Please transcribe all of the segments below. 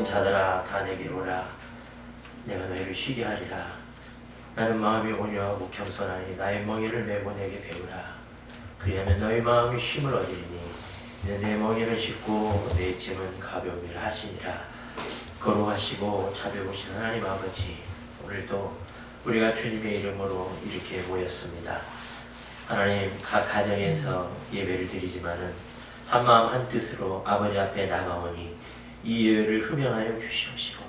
지친 자들아 다 내게로 오라. 내가 너희를 쉬게 하리라. 나는 마음이 온유하고 겸손하니 나의 멍에를 메고 내게 배우라. 그리하면 너희 마음이 쉼을 얻으리니 내 멍에는 쉽고 내 짐은 가벼움이라 하시니라. 거룩하시고 자비로우신 하나님 아버지, 오늘도 우리가 주님의 이름으로 이렇게 모였습니다. 하나님, 각 가정에서 예배를 드리지만은 한마음 한뜻으로 아버지 앞에 나가오니 이 예배를 흠양하여 주시옵시고,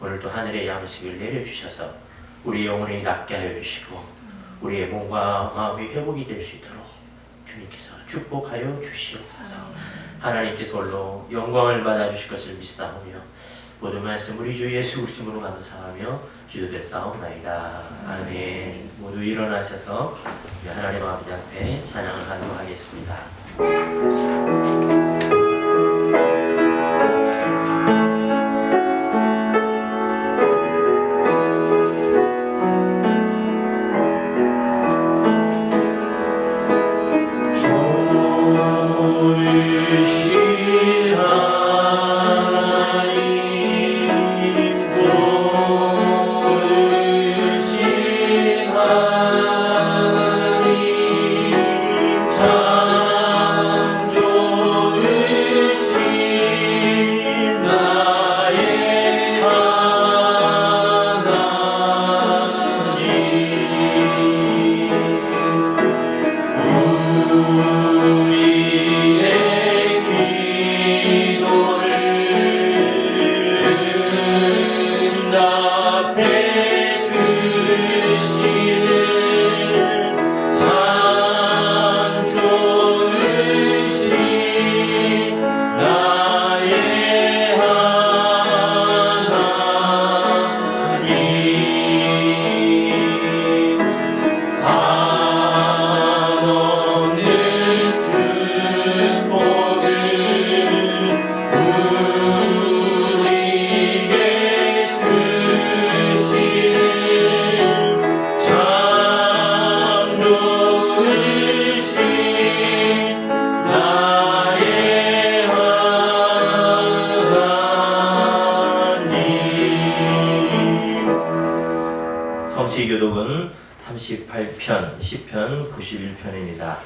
오늘도 하늘의 양식을 내려주셔서 우리 영혼이 낫게 하여 주시고 우리의 몸과 마음이 회복이 될 수 있도록 주님께서 축복하여 주시옵소서. 하나님께서 홀로 영광을 받아주실 것을 믿사오며 모든 말씀 우리 주 예수 그리스도로 감사하며 기도드렸사옵나이다. 아멘. 모두 일어나셔서 하나님 아버지 앞에 찬양을 하도록 하겠습니다. 성시교독은 38편, 시편 91편입니다.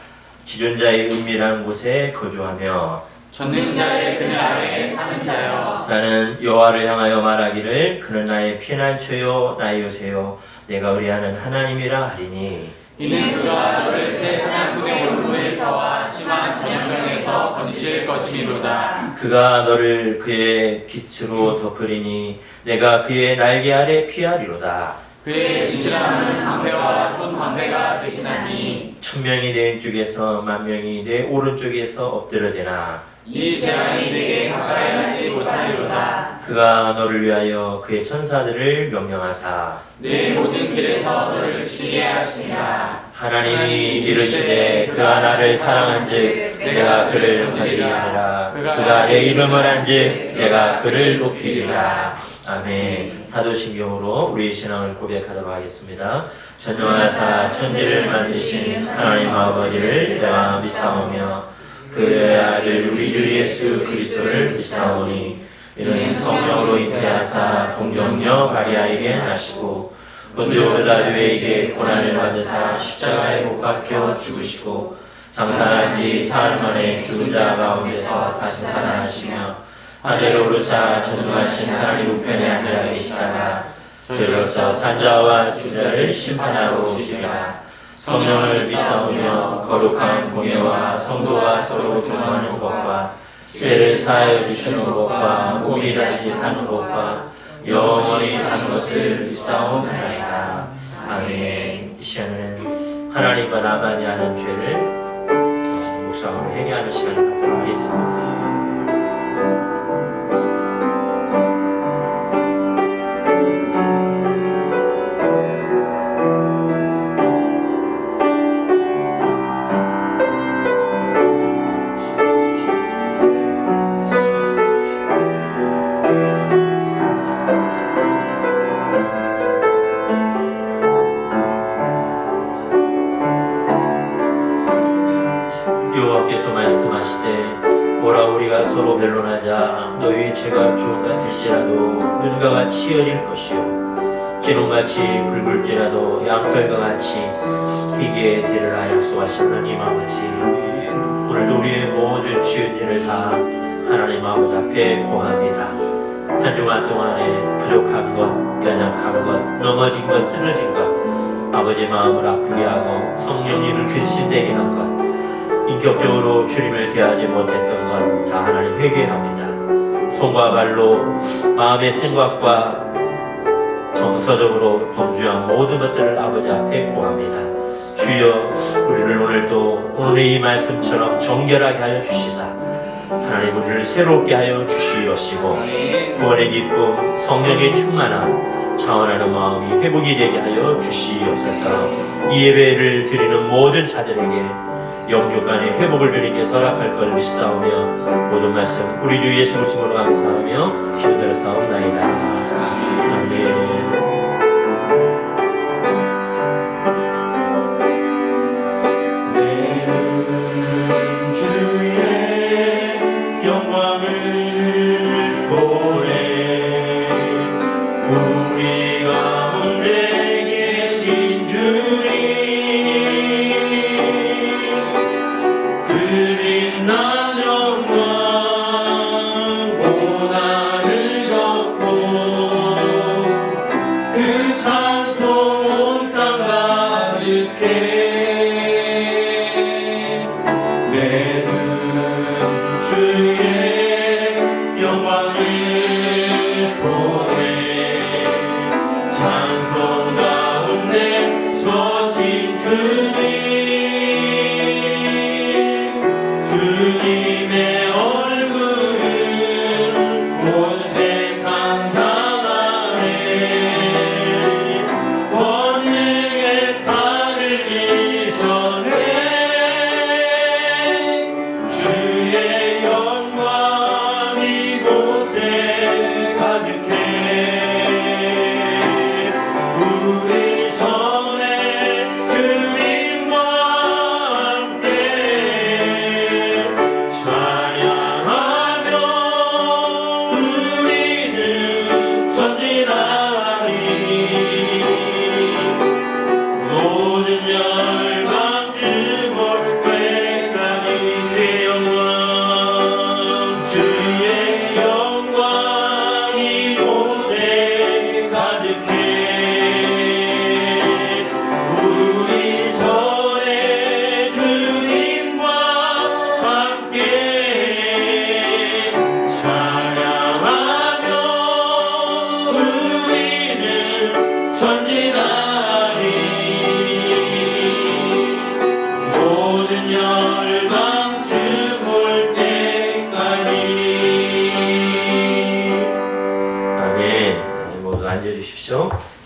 지존자의 은밀한 곳에 거주하며 전능자의 그늘 아래에 사는 자여, 나는 여호와를 향하여 말하기를 그는 나의 피난처요 나의 요새요 내가 의뢰하는 하나님이라 하리니 이는 그가 너를 새 사냥꾼의 올무에서와 심한 전염병에서 건지실 것이미로다. 그가 너를 그의 빛으로 덮으리니 내가 그의 날개 아래 피하리로다. 그의 진실함은 방패와 손방패가 대신하니 천명이 내 왼쪽에서 만명이 내 오른쪽에서 엎드러지나 이 재앙이 내게 가까이 하지 못하리로다. 그가 너를 위하여 그의 천사들을 명령하사 내 모든 길에서 너를 지키게 하시니라. 하나님이 이르시되 그가 나를 사랑한즉 내가 그를 건지리하니라. 그가 내 이름을 한즉 내가 그를 높이리라. 아멘. 사도신경으로 우리의 신앙을 고백하도록 하겠습니다. 전능하사 천지를 만드신 하나님 아버지를 내가 믿사오며 그의 아들 우리 주 예수 그리스도를 믿사오니 이는 성령으로 잉태하사 동정녀 마리아에게 나시고 본디오 빌라도에게 고난을 받으사 십자가에 못 박혀 죽으시고 장사한 지 사흘 만에 죽은 자 가운데서 다시 살아나시며 하늘로 오르사 전능하신 하나님 우편에 앉아 계시다가 저희로서 산자와 죽자를 심판하러 오시리라. 성령을 믿사오며 거룩한 공예와 성도가 서로 교통하는 것과 죄를 사하여 주시는 것과 몸이 다시 사는 것과 영원히 사는 것을 믿사옵나이다. 아멘. 이 시간에는 하나님과 나만이 아는 죄를 묵상으로 회개하는 시간을 갖도록 하겠습니다. 주께서 말씀하시되 오라 우리가 서로 변론하자. 너희 죄가 주홍 같을지라도 눈과 같이 여릴 것이요 기름같이 붉을지라도 양털과 같이 희게 되리라 약속하신 하나님 아버지, 오늘도 우리의 모든 지은 일을 다 하나님 아버지 앞에 고합니다. 한 주간 동안에 부족한 것, 연약한 것, 넘어진 것, 쓰러진 것, 아버지 마음을 아프게 하고 성령님을 근심되게 한 것, 인격적으로 주님을 대하지 못했던 것 다 하나님 회개합니다. 손과 발로 마음의 생각과 정서적으로 범죄한 모든 것들을 아버지 앞에 고합니다. 주여, 우리를 오늘도 오늘의 이 말씀처럼 정결하게 하여 주시사 하나님 우리를 새롭게 하여 주시옵시고 구원의 기쁨, 성령의 충만함, 자원하는 마음이 회복이 되게 하여 주시옵소서. 이 예배를 드리는 모든 자들에게 영육간의 회복을 주님께서 허락할 걸 믿사오며 모든 말씀 우리 주 예수 그리스도로 감사하며 기도드렸사옵나이다. 아멘.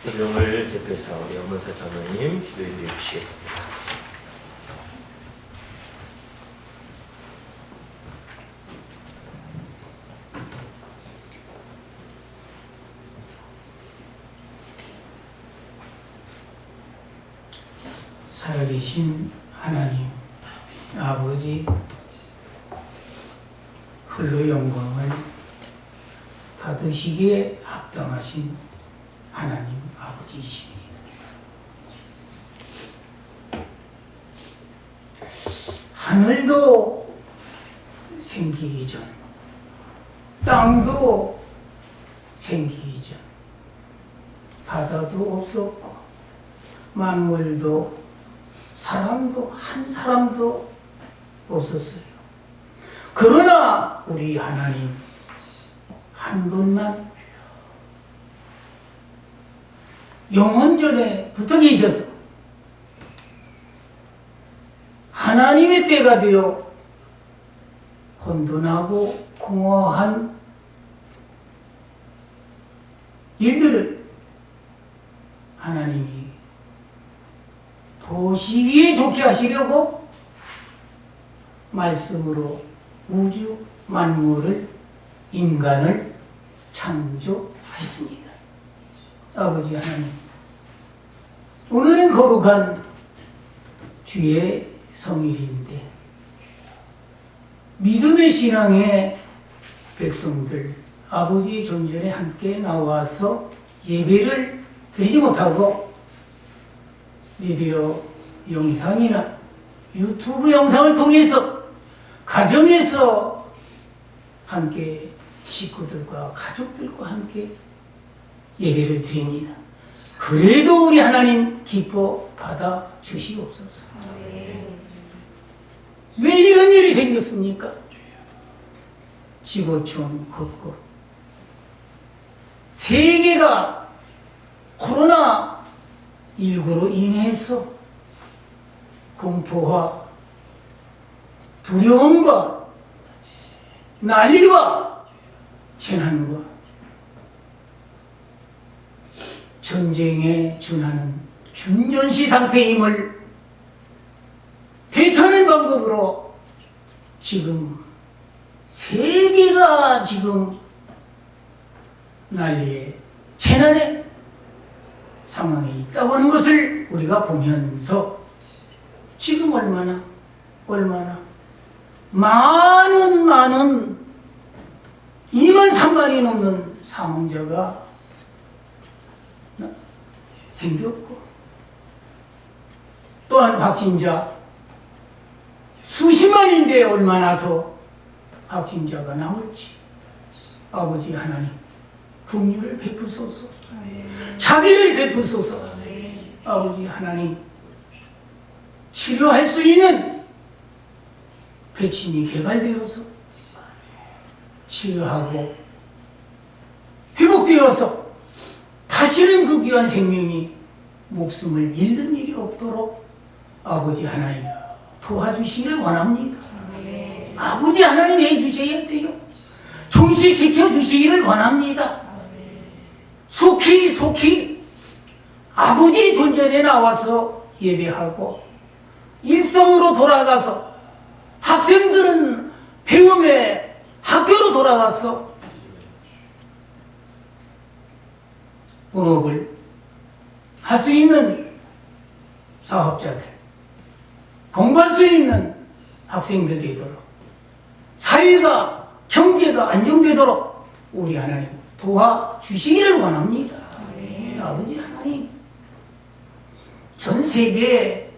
운동을 대표해서 우리 엄문사 장로님 기도해 주시겠습니다. 살아계신 하나님 아버지, 홀로 영광을 받으시기에 합당하신 하나님 아버지이십니다. 하늘도 생기기 전, 땅도 생기기 전, 바다도 없었고 만물도 사람도 한 사람도 없었어요. 그러나 우리 하나님 한 분만 영원전에 붙어 계셔서 하나님의 때가 되어 혼돈하고 공허한 일들을 하나님이 보시기에 좋게 하시려고 말씀으로 우주 만물을, 인간을 창조하셨습니다. 아버지 하나님, 오늘은 거룩한 주의 성일인데 믿음의 신앙의 백성들, 아버지 존전에 함께 나와서 예배를 드리지 못하고 미디어 영상이나 유튜브 영상을 통해서 가정에서 함께 식구들과 가족들과 함께 예배를 드립니다. 그래도 우리 하나님 기뻐 받아 주시옵소서. 왜 이런 일이 생겼습니까? 지구촌 곳곳 세계가 코로나19로 인해서 공포와 두려움과 난리와 재난과 전쟁에 준하는 준전시 상태임을 대처하는 방법으로 지금 세계가 지금 난리에 재난의 상황에 있다고 하는 것을 우리가 보면서 지금 얼마나 많은 2만 3만이 넘는 사망자가 생겼고 또한 확진자 수십만인데 얼마나 더 확진자가 나올지 아버지 하나님 긍휼을 베푸소서, 자비를 베푸소서. 아버지 하나님 치료할 수 있는 백신이 개발되어서 치료하고 회복되어서 다시는 그 귀한 생명이 목숨을 잃는 일이 없도록 아버지 하나님 도와주시기를 원합니다. 아버지 하나님 해주셔야 돼요. 종시 지켜주시기를 원합니다. 속히 아버지 존전에 나와서 예배하고 일성으로 돌아가서 학생들은 배움의 학교로 돌아가서 본업을 할 수 있는 사업자들, 공부할 수 있는 학생들 되도록 사회가 경제가 안정되도록 우리 하나님 도와주시기를 원합니다. 아버지 하나님 전 세계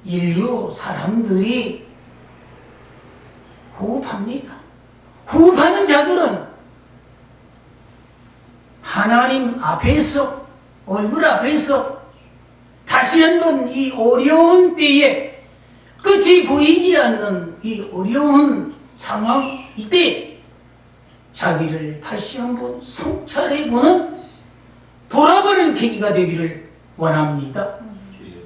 인류 사람들이 호흡합니다. 호흡하는 자들은 하나님 앞에서 얼굴 앞에서 다시 한번 이 어려운 때에 끝이 보이지 않는 이 어려운 상황 이때 자기를 다시 한번 성찰해보는 돌아보는 계기가 되기를 원합니다.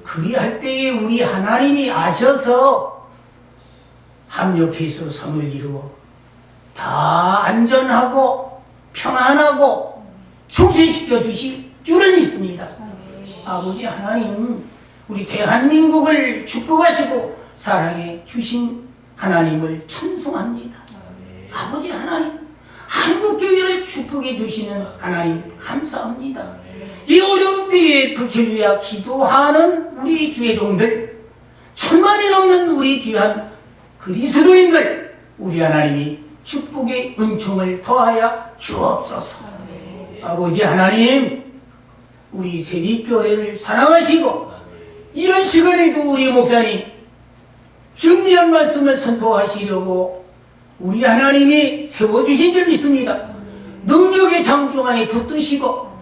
그리할 때에 우리 하나님이 아셔서 합력해서 성을 이루어 다 안전하고 평안하고 충실시켜 주실 줄을 믿습니다. 아버지 하나님 우리 대한민국을 축복하시고 사랑해 주신 하나님을 찬송합니다. 아버지 하나님 한국교회를 축복해 주시는 하나님 감사합니다. 이 어려운 때에 불철 위하 기도하는 우리 주의 종들, 1000만이 넘는 우리 귀한 그리스도인들, 우리 하나님이 축복의 은총을 더하여 주옵소서. 아버지 하나님, 우리 세빛교회를 사랑하시고 이런 시간에도 우리 목사님 준비한 말씀을 선포하시려고 우리 하나님이 세워주신 줄 믿습니다. 능력의 장중 안에 붙드시고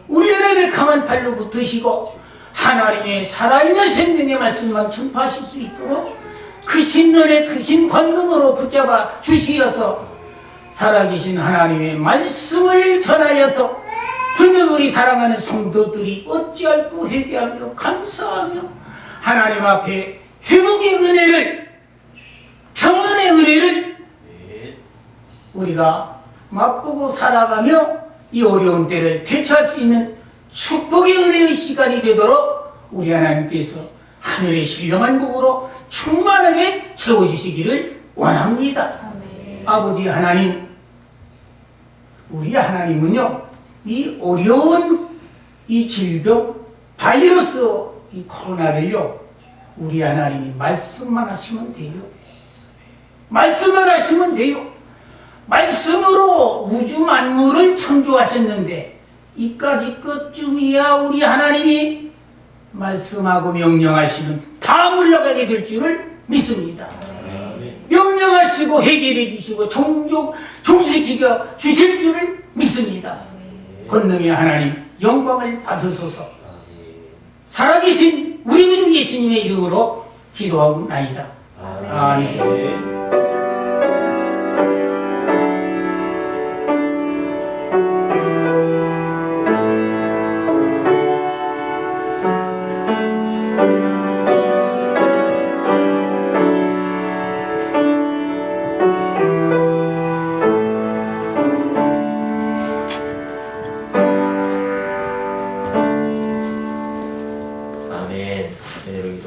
우리 하나님의 강한 팔로 붙으시고 하나님의 살아있는 생명의 말씀만 전파하실 수 있도록 크신 은혜 크신 권능으로 붙잡아 주시어서 살아계신 하나님의 말씀을 전하여서 듣는 우리 사랑하는 성도들이 어찌할꼬 회개하며 감사하며 하나님 앞에 회복의 은혜를 평안의 은혜를 우리가 맛보고 살아가며 이 어려운 때를 대처할 수 있는 축복의 은혜의 시간이 되도록 우리 하나님께서 하늘의 신령한 복으로 충만하게 채워주시기를 원합니다. 아버지 하나님, 우리 하나님은요 이 어려운 이 질병 바이러스 이 코로나를요 우리 하나님이 말씀만 하시면 돼요. 말씀을 하시면 돼요. 말씀으로 우주 만물을 창조하셨는데 이까지 것쯤이야 우리 하나님이 말씀하고 명령하시면 다 물러가게 될 줄을 믿습니다. 명령하시고 해결해 주시고 종식시켜 주실 줄을 믿습니다. 권능의 하나님 영광을 받으소서. 살아계신 우리 주 예수님의 이름으로 기도하옵나이다. 아멘.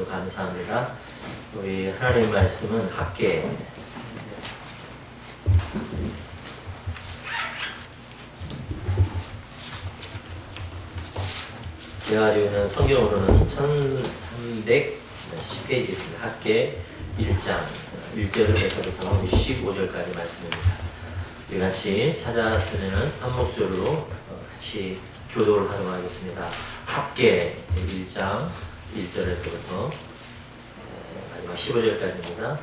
감사합니다. 우리 하나님 말씀은 함께 제가 가지고 있는 성경으로는 1310페이지 있습니다. 함께 1장 1절에서부터 15절까지 말씀입니다. 우리 같이 찾아쓰면 한 목소리로 같이 교도를 하도록 하겠습니다. 함께 1장 1절에서부터 마지막 15절까지입니다.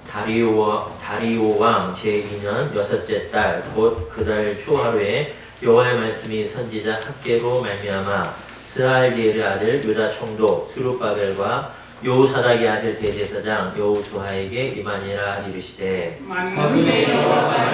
다리오 왕 제2년 여섯째 달 곧 그 달 초하루에 여호와의 말씀이 선지자 학개로 말미암아 스알디엘의 아들 유다 총독 스룹바벨과 여호사닥의 아들 대제사장 여호수아에게 임하니라 이르시되 만군의 여호와가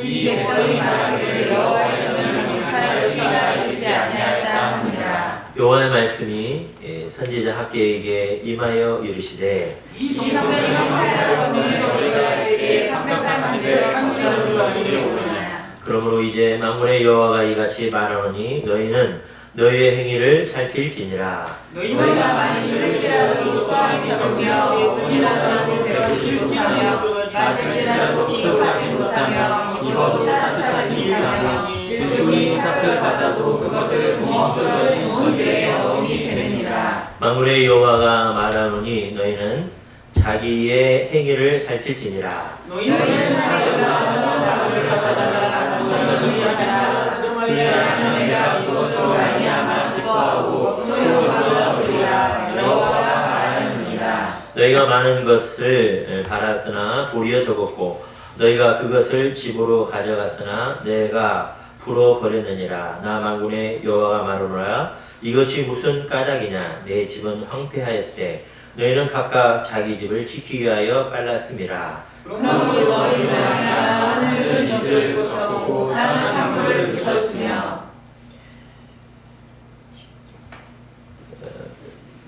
이 백성이 말하기를 여호와의 전을 경찰하시리라 이르지 아니하였다 하니라. 여호와의 말씀이 선지자 학개에게 임하여 이르시되 이 성전이 황폐하거늘 너희가 이르되 완벽한 집을 건축하는 것이 옳으냐. 그러므로 이제 만군의 여호와가 이같이 말하노니 너희는 너희의 행위를 살필지니라. 너희가 너희가 만일 들을지라도 수학이 적으며 먹을지라도 배우지 못하며 마실지라도 기록하지 못하며 입어도 따뜻하지 못하며 일꾼이 삭을 받아도 그것을 무엇으로 주님께 어음이 되느니라. 만군의 여호와가 말하노니 너희는 자기의 행위를 살필지니라. 너희는 산에 올라가서 나무를 가져다가 성전을 위하라. 그리하면 내가 그것으로 말미암아 기뻐하고 또 여호와를 부르리라. 여호와가 말하느니라. 너희가 많은 것을 바랐으나 도리어 적었고 너희가 그것을 집으로 가져갔으나 내가 풀어버렸느니라. 나 만군의 여호와가 말하노라. 이것이 무슨 까닭이냐. 내 집은 황폐하였으되 너희는 각각 자기 집을 지키기 위하여 빨랐음이라. 그러므로 너희는 하늘을 짓을 붙였고 땅은 창고를 부셨으며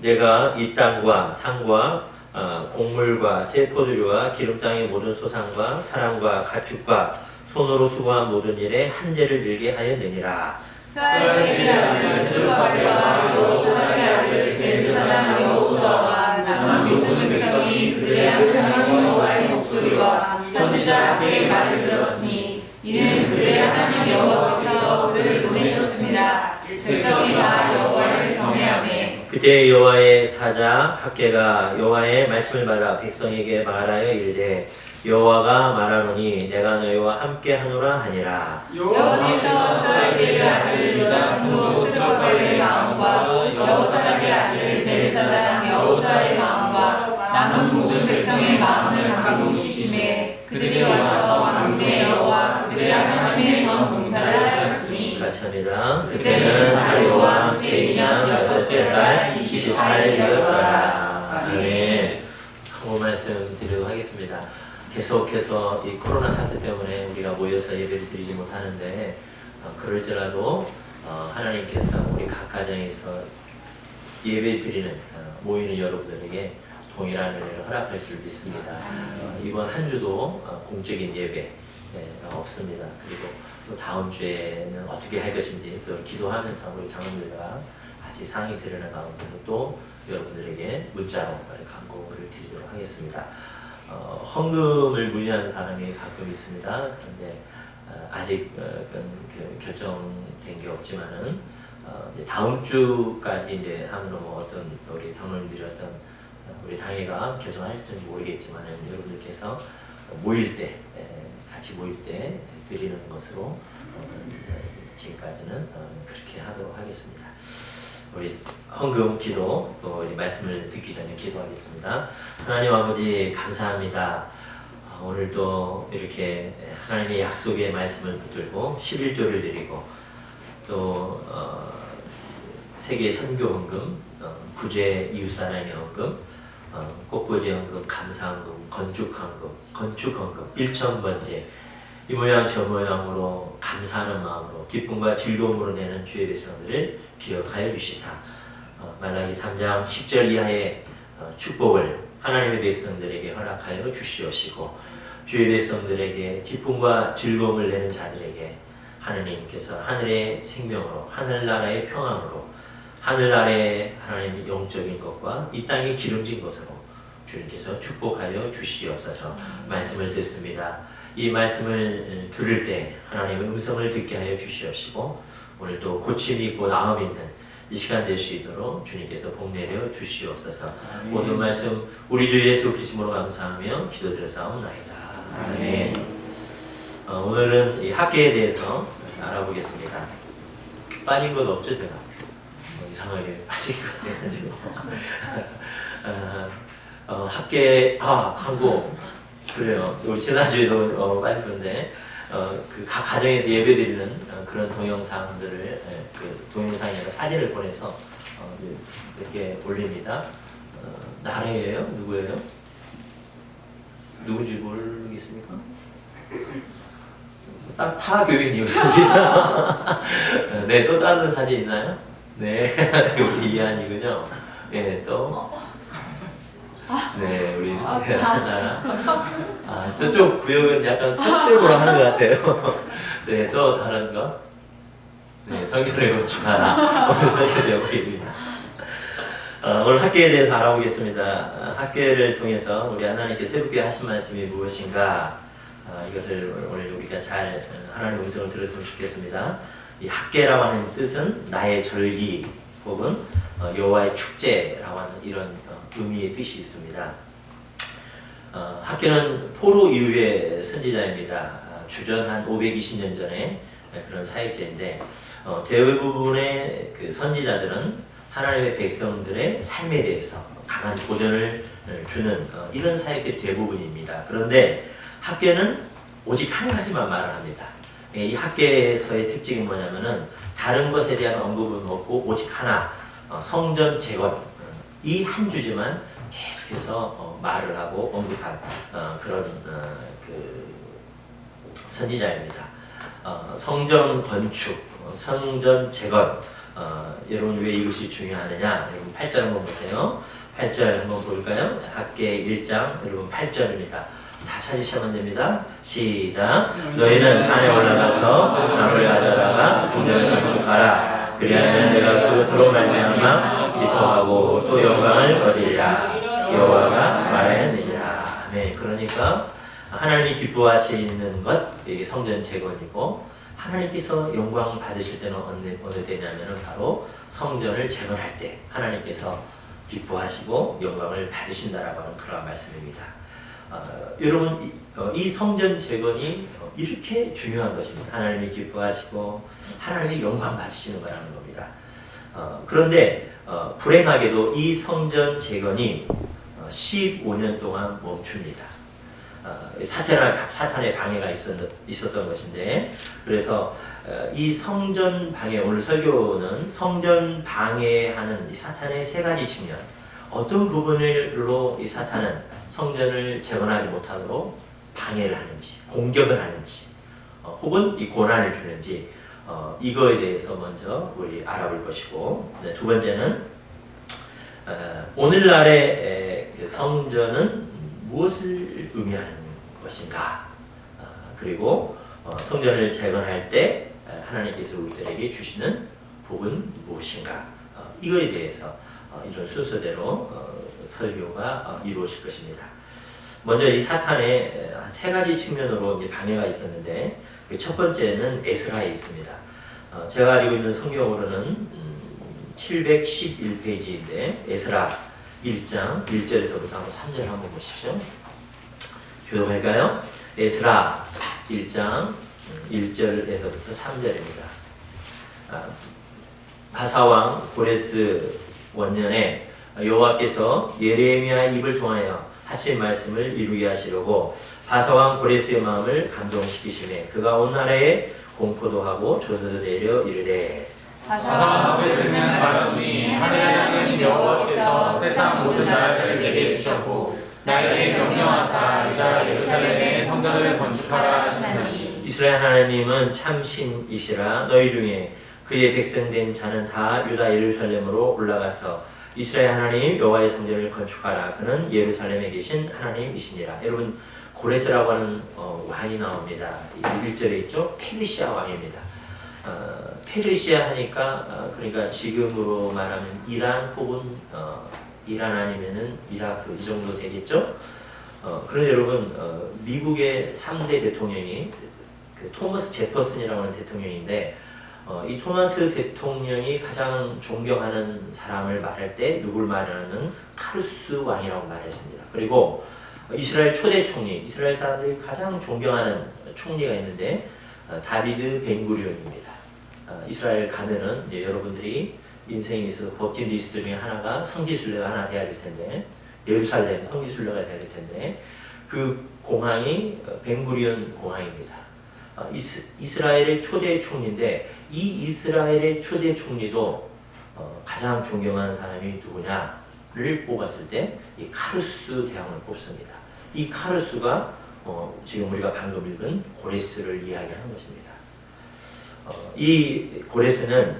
내가 이 땅과 산과 곡물과 새 포도주와 기름 땅의 모든 소산과 사람과 가축과 손으로 수고한 모든 일에 한재를 들게 하였느니라. 스알디엘의 아들 스룹바벨과 여호사닥의 아들 대제사장 여호수아와 남은 모든 백성이 그들의 하나님 여호와의 목소리와 선지자 학개의 말을 들었으니 이는 그들의 하나님 여호와께서 그를 보내셨습니다. 백성이 다 여호와를 경외하매 그때 여호와의 사자 학개가 여호와의 말씀을 받아 백성에게 말하여 이르되 여호와가 말하노니 내가 너희와 함께 하노라 하니라. 여호와께서 스알디엘의 아들 유다 총독 스룹바벨의 마음과 여호사닥의 아들 대제사장 여호수아의 마음과 남은 모든 백성의 마음을 강구시심에 그들이 와서 만군의 여호와 그들의 하나님의 전 봉사를 하였으니 같이 합니다. 그때는 다리오 왕 제2년 여섯째 달 24일이었더라. 아멘. 한번 말씀 드리도록 하겠습니다. 계속해서 이 코로나 사태 때문에 우리가 모여서 예배를 드리지 못하는데 그럴지라도 하나님께서 우리 각 가정에서 예배 드리는 모이는 여러분들에게 동일한 은혜를 허락할 줄 믿습니다. 이번 한 주도 공적인 예배 없습니다. 그리고 또 다음 주에는 어떻게 할 것인지 또 기도하면서 우리 장로들과 같이 상의 드리는 가운데서 또 여러분들에게 문자로 간구를 드리도록 하겠습니다. 헌금을 문의하는 사람이 가끔 있습니다. 그런데 아직 결정된 게 없지만은 이제 다음 주까지 이제 하면 뭐 어떤 우리 장로님들이 어떤 우리 당회가 결정할지는 모르겠지만 여러분들께서 모일 때 같이 모일 때 드리는 것으로 지금까지는 그렇게 하도록 하겠습니다. 우리 헌금 기도 또 우리 말씀을 듣기 전에 기도하겠습니다. 하나님 아버지 감사합니다. 오늘도 이렇게 하나님의 약속의 말씀을 붙들고 11조를 드리고 또 세계 선교 헌금, 구제 이웃사랑의 헌금, 꽃꽂이 헌금, 감사헌금, 건축 헌금 1,000번째 이 모양 저 모양으로 감사하는 마음으로 기쁨과 즐거움으로 내는 주의 백성들을 기억하여 주시사 말라기 3장 10절 이하의 축복을 하나님의 백성들에게 허락하여 주시옵시고 주의 백성들에게 기쁨과 즐거움을 내는 자들에게 하느님께서 하늘의 생명으로 하늘나라의 평안으로 하늘나라의 하나님의 영적인 것과 이 땅의 기름진 것으로 주님께서 축복하여 주시옵소서. 말씀을 듣습니다. 이 말씀을 들을 때 하나님의 음성을 듣게 하여 주시옵시고 오늘도 고침이 있고 나음이 있는 이 시간 될 수 있도록 주님께서 복내려 주시옵소서. 모든 말씀 우리 주 예수 그리스도로 감사하며 기도드렸사옵나이다. 아멘. 오늘은 이 학계에 대해서 알아보겠습니다. 빠진 것 없죠 제가? 이상하게 빠진 것 같아가지고 학계 광고 그래요. 우리 지난주에도 빠진 건데 그 각 가정에서 예배드리는 그런 동영상들을 그 동영상이나 사진을 보내서 이렇게 올립니다. 나래예요? 누구예요? 누군지 모르겠습니까? 타 교인이요. 네, 또 다른 사진 있나요? 네, 우리 이한이군요. 네, 또. 네, 우리 하나. 저쪽 구역은 약간 컨셉으로 하는 것 같아요. 네, 또 다른 거. 네, 성경의 건축 하나. 오늘 설교 제목입니다. 오늘 학계에 대해서 알아보겠습니다. 학계를 통해서 우리 하나님께 새롭게 하신 말씀이 무엇인가 이것을 오늘 우리가 잘 하나님의 음성을 들었으면 좋겠습니다. 이 학계라고 하는 뜻은 나의 절기 혹은 여호와의 축제라고 하는 이런 의미의 뜻이 있습니다. 학계는 포로 이후의 선지자입니다. 주전 한 520년 전에 그런 사역자인데 대부분의 그 선지자들은 하나님의 백성들의 삶에 대해서 강한 도전을 주는 이런 사역들이 대부분입니다. 그런데 학계는 오직 한 가지만 말을 합니다. 이 학계에서의 특징이 뭐냐면은 다른 것에 대한 언급은 없고 오직 하나 성전 재건 이 한 주제만 계속해서 말을 하고 언급한 그런 그 선지자입니다. 성전 건축, 성전 재건 여러분 왜 이것이 중요하느냐? 여러분 8절 한번 보세요. 8절 한번 볼까요? 학계 1장 여러분 8절입니다. 다 찾으시면 됩니다. 시작. 너희는 산에 올라가서 나무를 가져다가 성전을 건축하라. 그리하면 내가 그것으로 말미암아 기뻐하고 또 영광을 얻으리라. 여호와가 말하였느니라. 네, 그러니까 하나님이 기뻐하시는 것 이게 성전 재건이고 하나님께서 영광 받으실 때는 어느 때냐면은 바로 성전을 재건할 때 하나님께서 기뻐하시고 영광을 받으신다라고 하는 그런 말씀입니다. 여러분 이 성전 재건이 이렇게 중요한 것입니다. 하나님이 기뻐하시고 하나님이 영광 받으시는 거라는 겁니다. 그런데 불행하게도 이 성전 재건이 15년 동안 멈춥니다. 사탄의 방해가 있었던 것인데 그래서 이 성전 방해 오늘 설교는 성전 방해하는 이 사탄의 세 가지 측면 어떤 부분으로 이 사탄은 성전을 재건하지 못하도록 방해를 하는지 공격을 하는지 혹은 이 고난을 주는지 이거에 대해서 먼저 우리 알아볼 것이고 두 번째는 오늘날의 그 성전은 무엇을 의미하는 것인가 그리고 성전을 재건할 때 하나님께서 우리들에게 주시는 복은 무엇인가 이거에 대해서 이런 순서대로 설교가 이루어질 것입니다. 먼저 이 사탄의 세 가지 측면으로 방해가 있었는데 그 첫 번째는 에스라에 있습니다. 제가 가지고 있는 성경으로는 711페이지인데 에스라 1장 1절에서부터 한번 3절 한번 보십시오. 교독할까요? 에스라 1장 1절에서부터 3절입니다. 바사왕 고레스 원년에 여호와께서 예레미야의 입을 통하여 하신 말씀을 이루게 하시려고 바사왕 고레스의 마음을 감동시키시매 그가 온 나라에 공포도 하고 조서도 내려 이르되 바사왕 고레스는 말하노니 하늘의 하나님 여호와께서 세상 모든 나라를 내게 주셨고 나에게 명령하사 유다 예루살렘의 성전을 건축하라 하시나니 이스라엘 하나님은 참 신이시라. 너희 중에 그의 백성된 자는 다 유다 예루살렘으로 올라가서 이스라엘 하나님 여호와의 성전을 건축하라. 그는 예루살렘에 계신 하나님이시니라. 여러분 고레스라고 하는 왕이 나옵니다. 1절에 있죠. 페르시아 왕입니다. 페르시아 하니까 그러니까 지금으로 말하면 이란 혹은 이란 아니면은 이라크 이 정도 되겠죠. 그런데 여러분 미국의 3대 대통령이 그 토머스 제퍼슨이라고 하는 대통령인데 이 토마스 대통령이 가장 존경하는 사람을 말할 때 누굴 말하는 카루스 왕이라고 말했습니다. 그리고 이스라엘 초대 총리, 이스라엘 사람들이 가장 존경하는 총리가 있는데 다비드 벤구리온입니다. 이스라엘 가면은 여러분들이 인생에 있어서 버킷리스트 중에 하나가 성지순례가 하나 돼야 될 텐데 예루살렘 성지순례가 돼야 될 텐데 그 공항이 벤구리온 공항입니다. 이스라엘의 초대 총리인데 이 이스라엘의 초대 총리도 가장 존경하는 사람이 누구냐를 뽑았을 때 이 카루스 대왕을 뽑습니다. 이 카루스가 지금 우리가 방금 읽은 고레스를 이야기하는 것입니다. 이 고레스는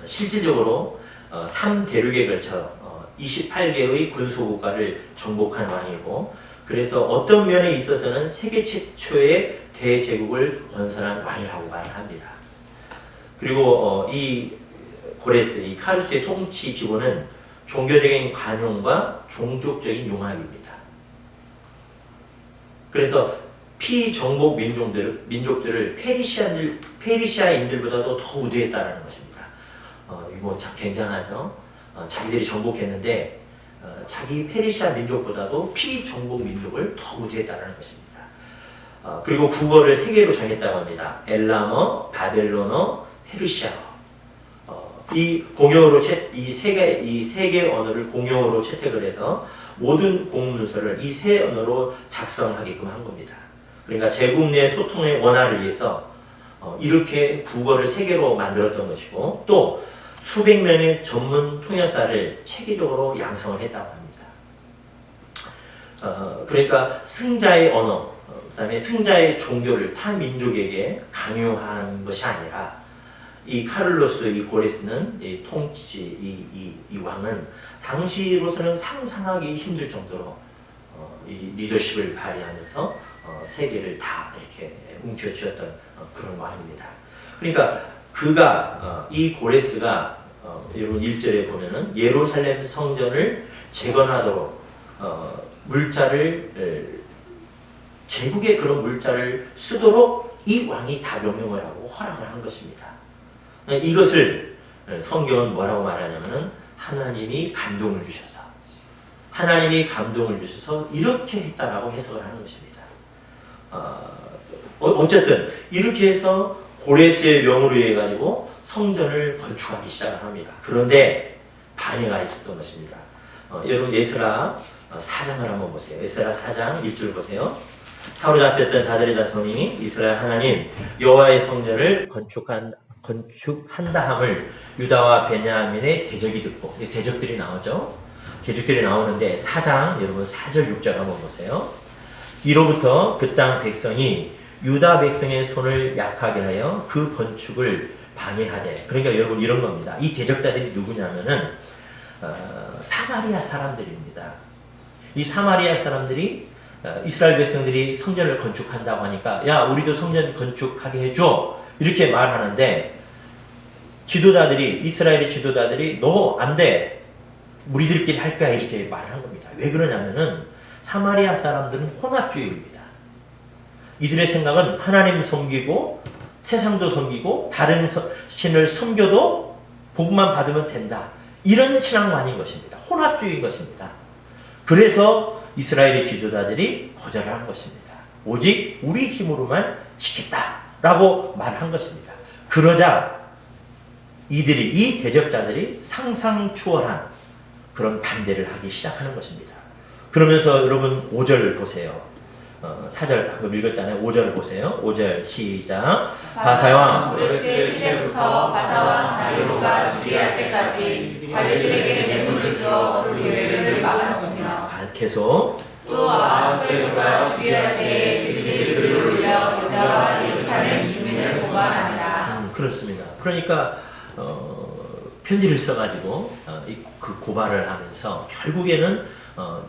실질적으로 3대륙에 걸쳐 28개의 군소국가를 정복한 왕이고 그래서 어떤 면에 있어서는 세계 최초의 대제국을 건설한 왕이라고 말을 합니다. 그리고 이 고레스, 이 카루스의 통치 기본은 종교적인 관용과 종족적인 융합입니다. 그래서 피정복 민족들을 페르시아인들보다도 더 우대했다는 것입니다. 이거 참 굉장하죠. 자기들이 정복했는데 자기 페르시아 민족보다도 피정복 민족을 더 우대했다는 것입니다. 그리고 국어를 세 개로 정했다고 합니다. 엘람어, 바벨론어, 페르시아어. 이 공용어로 이 세 개 언어를 공용어로 채택을 해서 모든 공문서를 이 세 언어로 작성하게끔 한 겁니다. 그러니까 제국 내 소통의 원화를 위해서 이렇게 국어를 세 개로 만들었던 것이고 또 수백 명의 전문 통역사를 체계적으로 양성을 했다고 합니다. 그러니까 승자의 언어, 그다음에 승자의 종교를 타 민족에게 강요한 것이 아니라 이 카를로스, 이 고레스는 이 통치, 이 왕은 당시로서는 상상하기 힘들 정도로 이 리더십을 발휘하면서 세계를 다 이렇게 움켜쥐었던 그런 왕입니다. 그러니까 그가 이 고레스가 여러분 1절에 보면은 예루살렘 성전을 재건하도록 물자를 제국의 그런 물자를 쓰도록 이 왕이 다 명령을 하고 허락을 한 것입니다. 이것을 성경은 뭐라고 말하냐면은 하나님이 감동을 주셔서 이렇게 했다라고 해석을 하는 것입니다. 어쨌든 이렇게 해서 고레스의 명으로 해가지고 성전을 건축하기 시작을 합니다. 그런데 방해가 있었던 것입니다. 여러분 에스라 4장을 한번 보세요. 에스라 4장 1절 보세요. 사로잡혔던 다들의 자손이 이스라엘 하나님 여호와의 성전을 건축한다 함을 유다와 베냐민의 대적이 듣고 대적들이 나오죠. 대적들이 나오는데 4장 여러분 4절 6절 한번 보세요. 이로부터 그 땅 백성이 유다 백성의 손을 약하게 하여 그 건축을 방해하되 그러니까 여러분 이런 겁니다. 이 대적자들이 누구냐면은 사마리아 사람들입니다. 이 사마리아 사람들이 이스라엘 백성들이 성전을 건축한다고 하니까 야 우리도 성전 건축하게 해줘 이렇게 말하는데 지도자들이 이스라엘의 지도자들이 너 안 돼 우리들끼리 할 거야 이렇게 말을 한 겁니다. 왜 그러냐면은 사마리아 사람들은 혼합주의입니다. 이들의 생각은 하나님 섬기고 세상도 섬기고 다른 신을 섬겨도 복만 받으면 된다 이런 신앙만인 것입니다. 혼합주의인 것입니다. 그래서 이스라엘의 지도자들이 거절을 한 것입니다. 오직 우리 힘으로만 지켰다라고 말한 것입니다. 그러자 이들이, 이 대적자들이 상상 초월한 그런 반대를 하기 시작하는 것입니다. 그러면서 여러분 5절 보세요. 4절 방금 읽었잖아요. 5절 보세요. 5절 시작. 바사왕 고레스의 시대부터 바사왕 다리오가 즉위할 때까지 관리들에게 뇌물을 주어 그 교회를 막았으며 계속 또 아하수에로가 즉위할 때에 그들이 글을 올려 유다와 예루살렘 주민을 고발하니라. 그렇습니다. 그러니까 편지를 써가지고 그 고발을 하면서 결국에는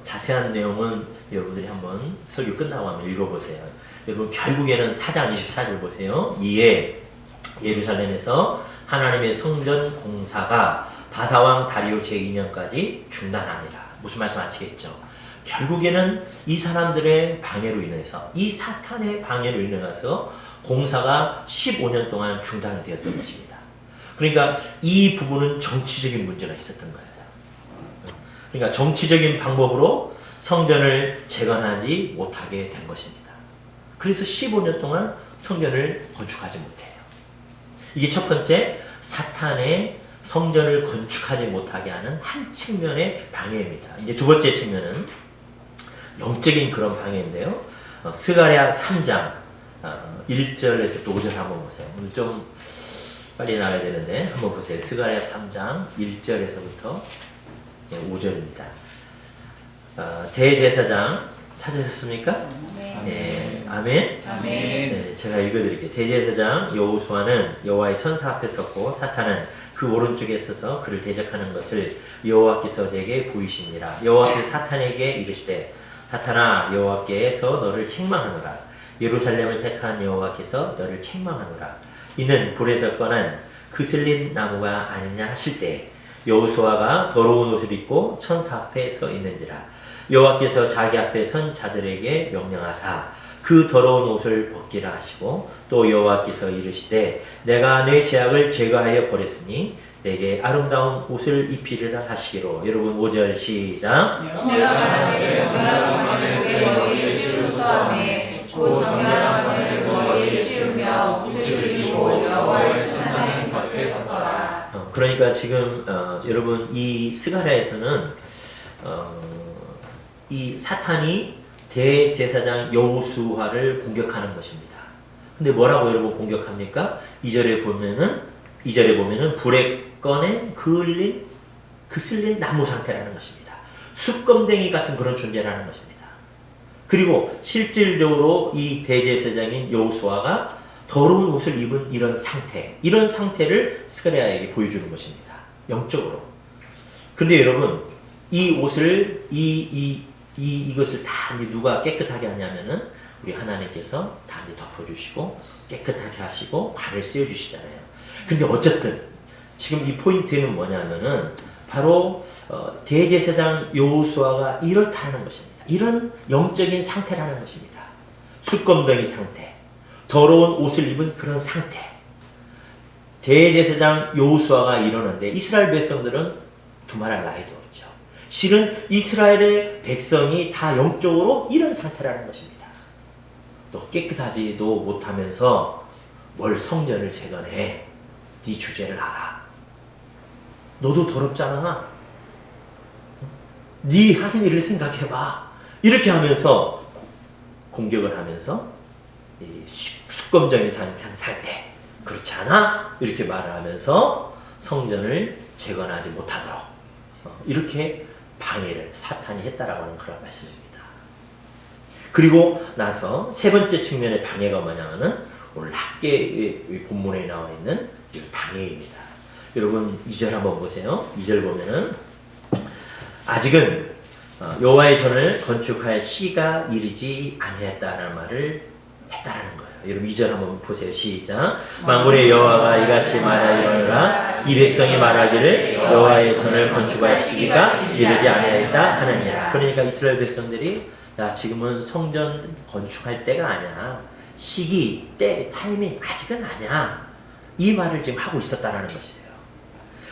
자세한 내용은 여러분들이 한번 설교 끝나고 한번 읽어보세요. 여러분 결국에는 4장 24절 보세요. 이에 예루살렘에서 하나님의 성전 공사가 바사왕 다리오 제2년까지 중단하니라. 무슨 말씀 아시겠죠? 결국에는 이 사람들의 방해로 인해서, 이 사탄의 방해로 인해서 공사가 15년 동안 중단되었던 것입니다. 그러니까 이 부분은 정치적인 문제가 있었던 거예요. 그러니까 정치적인 방법으로 성전을 재건하지 못하게 된 것입니다. 그래서 15년 동안 성전을 건축하지 못해요. 이게 첫 번째, 사탄의 성전을 건축하지 못하게 하는 한 측면의 방해입니다. 이제 두 번째 측면은 영적인 그런 방해인데요. 스가랴 3장 1절에서 또 5절 한번 보세요. 오늘 좀 빨리 나와야 되는데 한번 보세요. 스가랴 3장 1절에서부터 5절입니다. 대제사장 찾으셨습니까? 네. 아멘. 네, 제가 읽어드릴게요. 대제사장 여호수아는 여호와의 천사 앞에 섰고 사탄은 그 오른쪽에 서서 그를 대적하는 것을 여호와께서 내게 보이시니라. 여호와께서 사탄에게 이르시되 사탄아 여호와께서 너를 책망하노라. 예루살렘을 택한 여호와께서 너를 책망하노라. 이는 불에서 꺼난 그슬린 나무가 아니냐 하실 때 여호수아가 더러운 옷을 입고 천사 앞에 서 있는지라. 여호와께서 자기 앞에 선 자들에게 명령하사 그 더러운 옷을 벗기라 하시고 또 여호와께서 이르시되 내가 내 죄악을 제거하여 버렸으니 내게 아름다운 옷을 입히리라 하시기로. 여러분 5절 시작. 내가 말하되 정결한 바늘 그 머리에 씌우소서 하매 곧 정결한 바늘 그 머리에 씌우며 옷을 입고 여호와를 찬송하는 곁에 섰더라. 그러니까 지금 여러분 이 스가랴에서는 이 사탄이 대제사장 여호수아를 공격하는 것입니다. 근데 뭐라고 여러분 공격합니까? 2절에 보면은 불에 꺼낸 그슬린 나무 상태라는 것입니다. 숯검댕이 같은 그런 존재라는 것입니다. 그리고 실질적으로 이 대제사장인 여호수아가 더러운 옷을 입은 이런 상태를 스가랴에게 보여주는 것입니다. 영적으로. 근데 여러분, 이 옷을, 이것을 다 누가 깨끗하게 하냐면은 우리 하나님께서 다 덮어주시고 깨끗하게 하시고 관을 씌워주시잖아요. 근데 어쨌든 지금 이 포인트는 뭐냐면은 바로 대제사장 여호수아가 이렇다는 것입니다. 이런 영적인 상태라는 것입니다. 숯검덩이 상태, 더러운 옷을 입은 그런 상태. 대제사장 여호수아가 이러는데 이스라엘 백성들은 두말할 나위도 없죠. 실은 이스라엘의 백성이 다 영적으로 이런 상태라는 것입니다. 너 깨끗하지도 못하면서 뭘 성전을 재건해. 네 주제를 알아. 너도 더럽잖아. 네 한 일을 생각해봐. 이렇게 하면서 공격을 하면서 숯검정의 상태. 그렇지 않아? 이렇게 말을 하면서 성전을 재건하지 못하도록 이렇게 방해를 사탄이 했다라고 하는 그런 말씀입니다. 그리고 나서 세 번째 측면의 방해가 뭐냐면은 오늘 학계의 본문에 나와 있는 이 방해입니다. 여러분 2절 한번 보세요. 2절 보면은 아직은 여호와의 전을 건축할 시기가 이르지 아니했다라는 말을 했다라는 거예요. 여러분 2절 한번 보세요. 시작. 만군의 여호와가 이같이 말하리라. 이 백성이 말하기를 여호와의 전을 건축할 시기가 이르지 아니했다 하느니라. 그러니까 이스라엘 백성들이 야 지금은 성전 건축할 때가 아니야. 시기, 때, 타이밍 아직은 아니야. 이 말을 지금 하고 있었다라는 것이에요.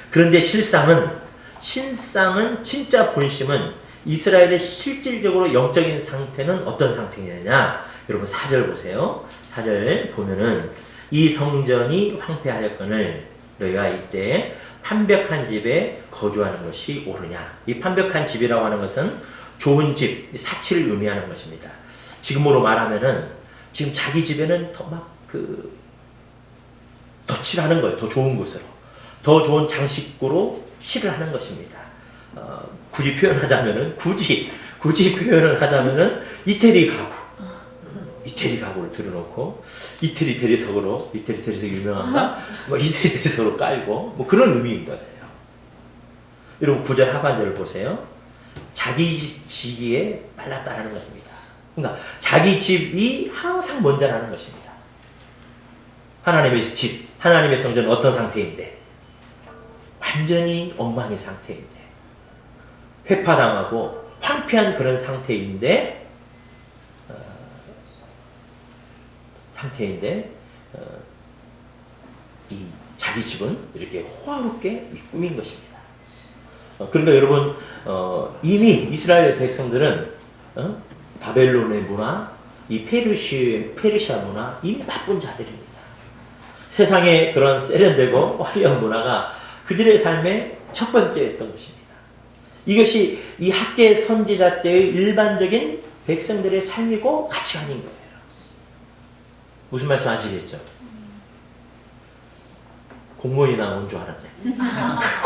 그런데 실상은 신상은 진짜 본심은 이스라엘의 실질적으로 영적인 상태는 어떤 상태냐냐? 여러분 4절 보세요. 4절 보면은 이 성전이 황폐하였거늘 너희가 이때 판벽한 집에 거주하는 것이 옳으냐? 이 판벽한 집이라고 하는 것은 좋은 집, 사치를 의미하는 것입니다. 지금으로 말하면은 지금 자기 집에는 더 막 덧칠하는 거예요. 더 좋은 곳으로. 더 좋은 장식구로 칠을 하는 것입니다. 굳이 표현하자면은, 굳이 표현을 하자면은, 이태리 가구를 들어놓고, 이태리 대리석으로, 이태리 대리석 유명한가? 뭐 이태리 대리석으로 깔고, 뭐 그런 의미인 거예요. 여러분, 9절 하반절을 보세요. 자기 지기에 빨랐다라는 것입니다. 그러니까, 자기 집이 항상 먼저라는 것입니다. 하나님의 집, 하나님의 성전은 어떤 상태인데? 완전히 엉망의 상태인데, 회파당하고 황폐한 그런 상태인데, 이 자기 집은 이렇게 호화롭게 꾸민 것입니다. 그러니까 여러분, 이미 이스라엘 백성들은 바벨론의 문화, 이 페르시아 문화 이미 나쁜 자들입니다. 세상의 그런 세련되고 화려한 문화가 그들의 삶의 첫 번째였던 것입니다. 이것이 이 학계 선지자 때의 일반적인 백성들의 삶이고 가치관인 거예요. 무슨 말씀 아시겠죠? 공무원이 나 온 줄 알았네.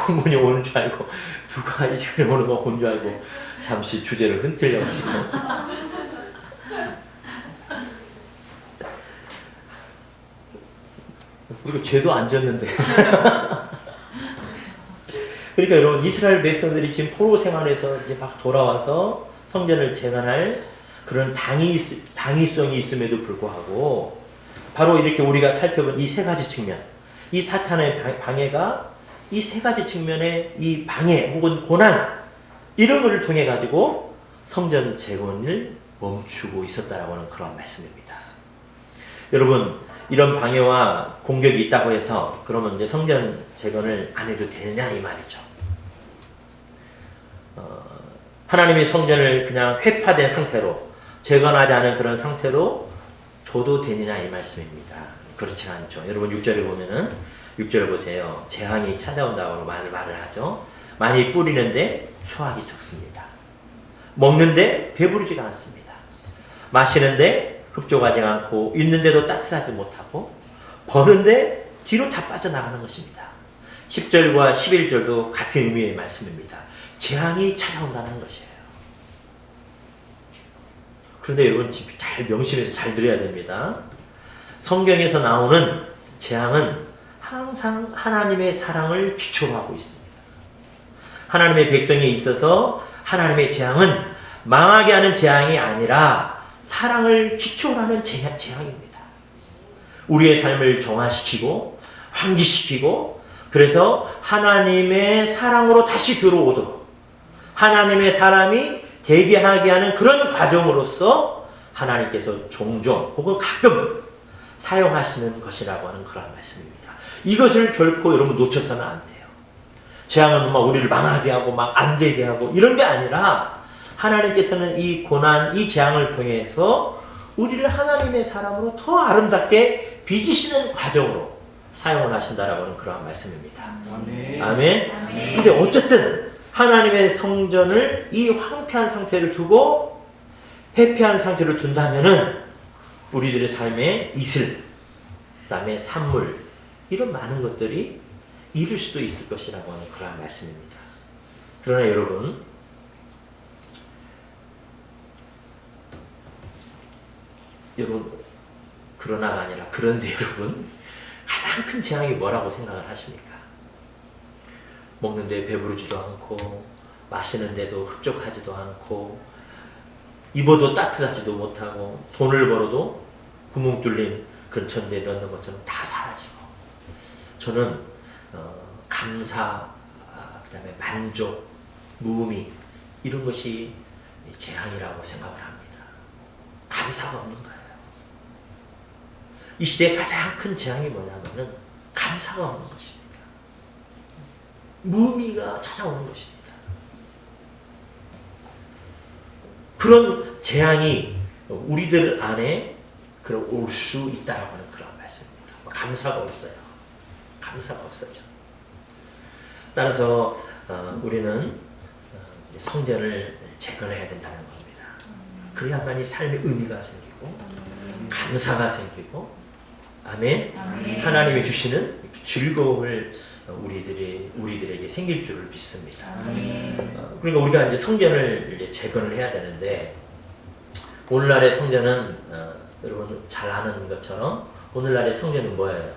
공무원이 오는 줄 알고 누가 이 시간에 오는 거 온 줄 알고 잠시 주제를 흔들려가지고 그리고 죄도 안 졌는데 그러니까 여러분 이스라엘 백성들이 지금 포로 생활에서 이제 막 돌아와서 성전을 재건할 그런 당위성이 있음에도 불구하고 바로 이렇게 우리가 살펴본 이 세 가지 측면, 이 사탄의 방해가 이 세 가지 측면의 이 방해 혹은 고난 이런 것을 통해 가지고 성전 재건을 멈추고 있었다라고 하는 그런 말씀입니다. 여러분 이런 방해와 공격이 있다고 해서 그러면 이제 성전 재건을 안 해도 되느냐 이 말이죠. 하나님의 성전을 그냥 회파된 상태로 재건하지 않은 그런 상태로 둬도 되느냐 이 말씀입니다. 그렇지 않죠. 여러분 6절에 보면은 6절 보세요. 재앙이 찾아온다고 말을 하죠. 많이 뿌리는데 수확이 적습니다. 먹는데 배부르지가 않습니다. 마시는데 흡족하지 않고 입는데도 따뜻하지 못하고 버는데 뒤로 다 빠져나가는 것입니다. 10절과 11절도 같은 의미의 말씀입니다. 재앙이 찾아온다는 것이에요. 그런데 여러분 잘 명심해서 잘 들어야 됩니다. 성경에서 나오는 재앙은 항상 하나님의 사랑을 기초로 하고 있습니다. 하나님의 백성에 있어서 하나님의 재앙은 망하게 하는 재앙이 아니라 사랑을 기초로 하는 재앙입니다. 우리의 삶을 정화시키고 환기시키고 그래서 하나님의 사랑으로 다시 들어오도록 하나님의 사람이 대기하게 하는 그런 과정으로서 하나님께서 종종 혹은 가끔 사용하시는 것이라고 하는 그런 말씀입니다. 이것을 결코 여러분 놓쳐서는 안 돼요. 재앙은 막 우리를 망하게 하고 막 안 되게 하고 이런 게 아니라 하나님께서는 이 고난, 이 재앙을 통해서 우리를 하나님의 사람으로 더 아름답게 빚으시는 과정으로 사용을 하신다라고 하는 그러한 말씀입니다. 아멘. 아멘. 근데 어쨌든 하나님의 성전을 이 황폐한 상태를 두고 회폐한 상태로 둔다면은 우리들의 삶에 이슬, 그다음에 산물 이런 많은 것들이 잃을 수도 있을 것이라고 하는 그러한 말씀입니다. 그러나 여러분 그러나가 아니라 그런데 여러분 가장 큰 재앙이 뭐라고 생각을 하십니까? 먹는데 배부르지도 않고 마시는데도 흡족하지도 않고 입어도 따뜻하지도 못하고 돈을 벌어도 구멍 뚫린 근처에 넣는 것처럼 다 사라지고 저는 감사, 그다음에 만족, 무미 이런 것이 재앙이라고 생각을 합니다. 감사가 없는 거예요. 이 시대의 가장 큰 재앙이 뭐냐면은 감사가 없는 것입니다. 무미가 찾아오는 것입니다. 그런 재앙이 우리들 안에 올 수 있다라고 하는 그런 말씀입니다. 감사가 없어요. 감사가 없어져. 따라서 우리는 성전을 재건해야 된다는 겁니다. 그래야만이 삶의 의미가 생기고 감사가 생기고 아멘. 하나님이 주시는 즐거움을 우리들에게 생길 줄을 믿습니다. 그러니까 우리가 이제 성전을 이제 재건을 해야 되는데 오늘날의 성전은 여러분 잘 아는 것처럼 오늘날의 성전은 뭐예요?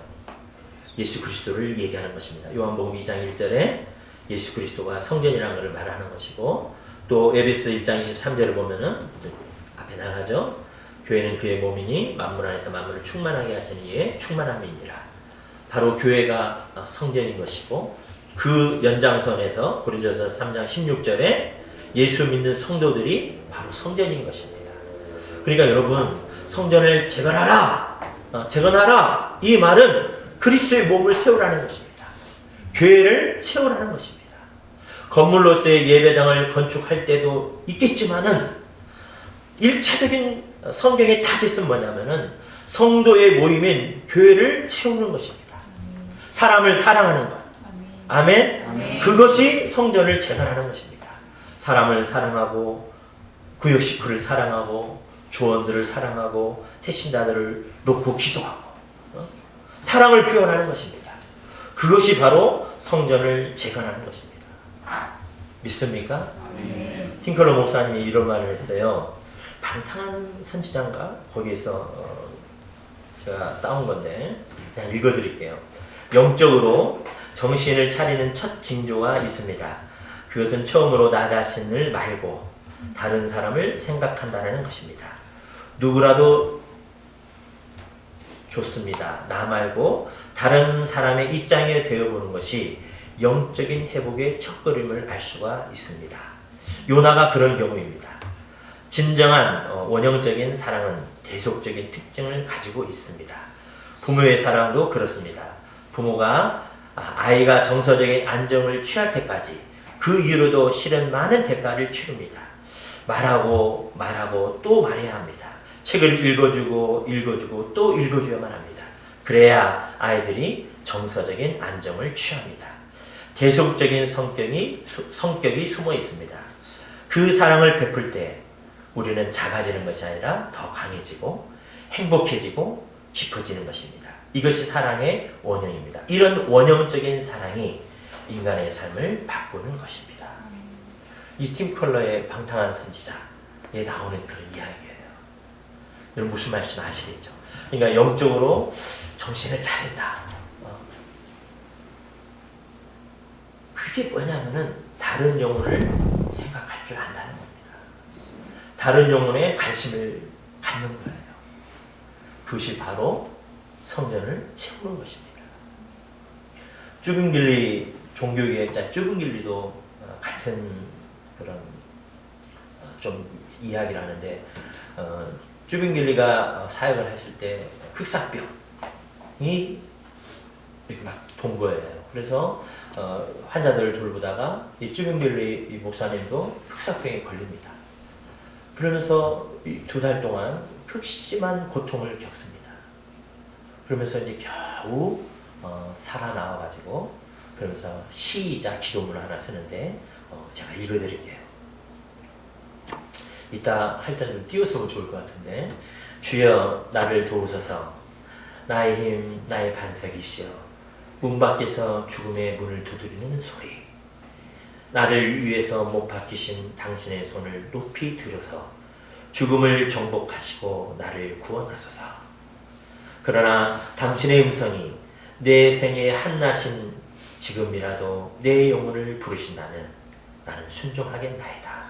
예수 그리스도를 얘기하는 것입니다. 요한복음 2장 1절에 예수 그리스도가 성전이라는 것을 말하는 것이고 또 에베소 1장 23절을 보면은 앞에 나가죠. 교회는 그의 몸이니 만물 안에서 만물을 충만하게 하시는 이의 충만함이니라. 바로 교회가 성전인 것이고 그 연장선에서 고린도서 3장 16절에 예수 믿는 성도들이 바로 성전인 것입니다. 그러니까 여러분 성전을 재건하라! 재건하라! 이 말은 그리스도의 몸을 세우라는 것입니다. 교회를 세우라는 것입니다. 건물로서의 예배당을 건축할 때도 있겠지만은 1차적인 성경의 타겟은 뭐냐면은 성도의 모임인 교회를 세우는 것입니다. 사람을 사랑하는 것. 아멘? 그것이 성전을 재건하는 것입니다. 사람을 사랑하고 구역 식구를 사랑하고 조원들을 사랑하고 태신자들을 놓고 기도하고 사랑을 표현하는 것입니다. 그것이 바로 성전을 재건하는 것입니다. 믿습니까? 팅컬러 목사님이 이런 말을 했어요. 방탕한 선지자인가? 거기에서 제가 따온 건데 그냥 읽어드릴게요. 영적으로 정신을 차리는 첫 징조가 있습니다. 그것은 처음으로 나 자신을 말고 다른 사람을 생각한다는 것입니다. 누구라도 좋습니다. 나 말고 다른 사람의 입장에 되어보는 것이 영적인 회복의 첫걸음을 알 수가 있습니다. 요나가 그런 경우입니다. 진정한 원형적인 사랑은 대속적인 특징을 가지고 있습니다. 부모의 사랑도 그렇습니다. 부모가 아이가 정서적인 안정을 취할 때까지 그 이후로도 실은 많은 대가를 치릅니다. 말하고 또 말해야 합니다. 책을 읽어주고 또 읽어줘야만 합니다. 그래야 아이들이 정서적인 안정을 취합니다. 대속적인 성격이 숨어 있습니다. 그 사랑을 베풀 때 우리는 작아지는 것이 아니라 더 강해지고 행복해지고 깊어지는 것입니다. 이것이 사랑의 원형입니다. 이런 원형적인 사랑이 인간의 삶을 바꾸는 것입니다. 이 팀 컬러의 방탕한 선지자에 나오는 그런 이야기예요. 여러분 무슨 말씀 아시겠죠? 그러니까 영적으로 정신을 차린다. 그게 뭐냐면은 다른 영혼을 생각할 줄 안다는 겁니다. 다른 영혼에 관심을 갖는 거예요. 그것이 바로 성전을 세우는 것입니다. 쭈빙길리 종교개혁자 쭈빙길리도 같은 그런 좀 이야기를 하는데 쭈빙길리가 사역을 했을 때 흑사병이 이렇게 막 돈 거예요. 그래서 환자들을 돌보다가 이 쭈빙길리 이 목사님도 흑사병에 걸립니다. 그러면서 2달 동안 극심한 고통을 겪습니다. 그러면서 이제 겨우 살아나와가지고 그러면서 시이자 기도문을 하나 쓰는데 제가 읽어드릴게요. 이따 할 때는 좀 띄웠으면 좋을 것 같은데 주여 나를 도우소서 나의 힘 나의 반석이시여 문 밖에서 죽음의 문을 두드리는 소리 나를 위해서 못 박히신 당신의 손을 높이 들어서 죽음을 정복하시고 나를 구원하소서. 그러나 당신의 음성이 내 생에 한낮인 지금이라도 내 영혼을 부르신다면 나는 순종하겠나이다.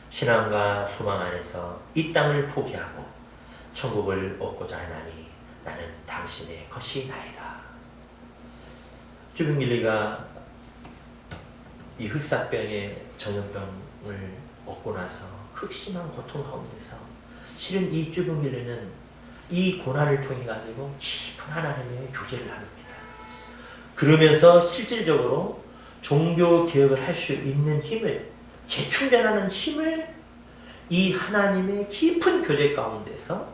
신앙과 소망 안에서 이 땅을 포기하고 천국을 얻고자 하나니 나는 당신의 것이나이다. 쭈빙길리가 이 흑사병의 전염병을 얻고 나서 극심한 고통 가운데서 실은 이 쭈빙길리는 이 고난을 통해 가지고 깊은 하나님의 교제를 나눕니다. 그러면서 실질적으로 종교 개혁을 할 수 있는 힘을, 재충전하는 힘을 이 하나님의 깊은 교제 가운데서,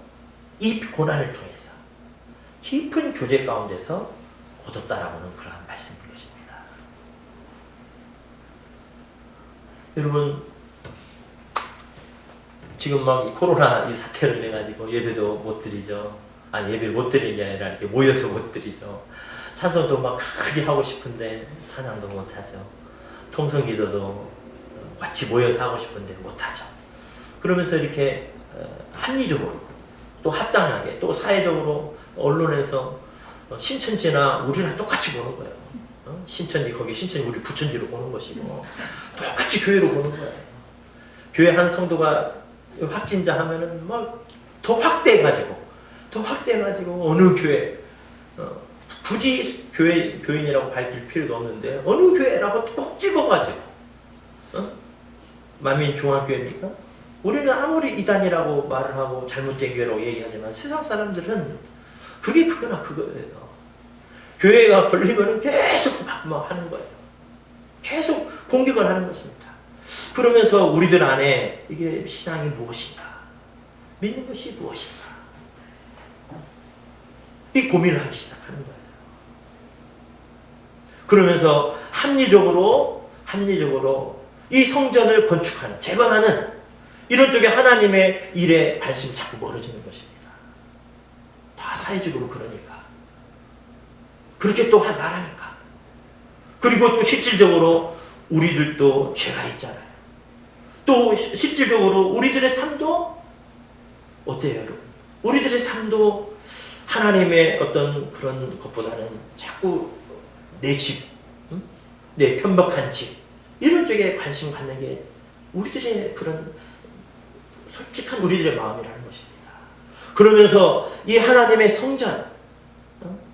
이 고난을 통해서 깊은 교제 가운데서 얻었다라고는 그러한 말씀인 것입니다. 여러분, 지금 막 이 코로나 이 사태를 내 가지고 예배도 못 드리죠. 아니, 예배를 못 드리는 게 아니라 이렇게 모여서 못 드리죠. 찬송도 막 크게 하고 싶은데 찬양도 못 하죠. 통성기도도 같이 모여서 하고 싶은데 못 하죠. 그러면서 이렇게 합리적으로 또 합당하게 또 사회적으로 언론에서 신천지나 우리랑 똑같이 보는 거예요. 신천지, 거기 신천지 우리 부천지로 보는 것이고 똑같이 교회로 보는 거예요. 교회 한 성도가 확진자 하면은 막 더 확대해가지고 어느 교회, 굳이 교인이라고 밝힐 필요도 없는데 어느 교회라고 꼭 찍어가지고 만민중앙교회입니까? 우리는 아무리 이단이라고 말을 하고 잘못된 교회라고 얘기하지만 세상 사람들은 그게 그거나 그거예요. 교회가 걸리면 계속 막 하는 거예요. 계속 공격을 하는 것입니다. 그러면서 우리들 안에 이게 신앙이 무엇인가, 믿는 것이 무엇인가, 이 고민을 하기 시작하는 거예요. 그러면서 합리적으로 이 성전을 건축하는, 재건하는 이런 쪽에 하나님의 일에 관심이 자꾸 멀어지는 것입니다. 다 사회적으로 그러니까. 그렇게 또 말하니까. 그리고 또 실질적으로 우리들도 죄가 있잖아요. 또 실질적으로 우리들의 삶도 어때요, 여러분? 우리들의 삶도 하나님의 어떤 그런 것보다는 자꾸 내 집, 내 편박한 집, 이런 쪽에 관심 갖는 게 우리들의 그런 솔직한 우리들의 마음이라는 것입니다. 그러면서 이 하나님의 성전,